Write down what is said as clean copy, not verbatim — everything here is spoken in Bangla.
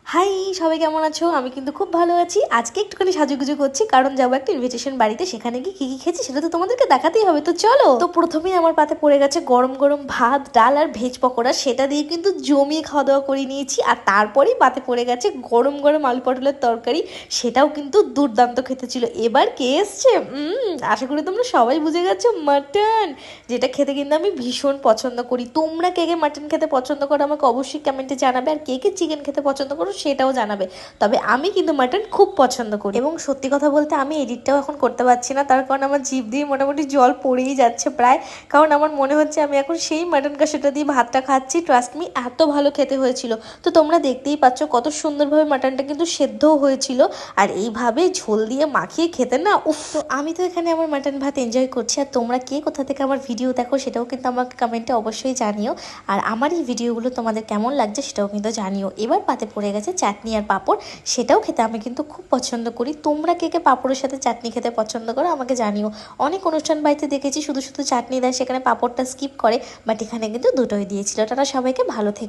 হাই, সবাই কেমন আছো? আমি কিন্তু খুব ভালো আছি। আজকে একটুখানি সাজুগুজু করছি, কারণ যাবো একটা ইনভিটেশন বাড়িতে। সেখানে গিয়ে কি কি খেয়েছি সেটা তো তোমাদেরকে দেখাতেই হবে। তো চলো। তো প্রথমেই আমার পাতে পড়ে গেছে গরম গরম ভাত, ডাল আর ভেজ পকোড়া। সেটা দিয়ে কিন্তু জমিয়ে খাওয়া দাওয়া করে নিয়েছি। আর তারপরেই পাতে পড়ে গেছে গরম গরম আলু পটলের তরকারি। সেটাও কিন্তু দুর্দান্ত খেতে ছিল। এবার কে এসছে? আশা করি তোমরা সবাই বুঝে গেছো, মাটন। যেটা খেতে কিন্তু আমি ভীষণ পছন্দ করি। তোমরা কে কে মাটন খেতে পছন্দ করো আমাকে অবশ্যই কমেন্টে জানাবে। আর কে কে চিকেন খেতে পছন্দ করো সেটাও জানাবে। তবে আমি কিন্তু মাটন খুব পছন্দ করি। এবং সত্যি কথা বলতে আমি এডিটটাও এখন করতে পারছি না, তার কারণ আমার জিভ দিয়ে মোটামুটি জল পড়েই যাচ্ছে প্রায়। কারণ আমার মনে হচ্ছে আমি এখন সেই মাটন কষাটা দিয়ে ভাতটা খাচ্ছি। ট্রাস্ট মি, এত ভালো খেতে হয়েছিল। তো তোমরা দেখতেই পাচ্ছ কত সুন্দরভাবে মাটনটা কিন্তু সেদ্ধও হয়েছিল। আর এইভাবে ঝোল দিয়ে মাখিয়ে খেতে না, উফ। তো আমি তো এখানে আমার মাটন ভাত এনজয় করছি। আর তোমরা কে কোথা থেকে আমার ভিডিও দেখো সেটাও কিন্তু আমাকে কমেন্টে অবশ্যই জানিও। আর আমার এই ভিডিওগুলো তোমাদের কেমন লাগছে সেটাও কিন্তু জানিও। এবার পাতে পড়ে গেছে চাটনি আর পাঁপড়। সেটাও খেতে আমি কিন্তু খুব পছন্দ করি। তোমরা কে কে পাঁপড়ের সাথে চাটনি খেতে পছন্দ করো আমাকে জানিও। অনেক অনুষ্ঠান বাড়িতে দেখেছি শুধু শুধু চাটনি দেয়, সেখানে পাঁপড়টা স্কিপ করে। বাট এখানে কিন্তু দুটোই দিয়েছিল। তারা সবাইকে ভালো থেকে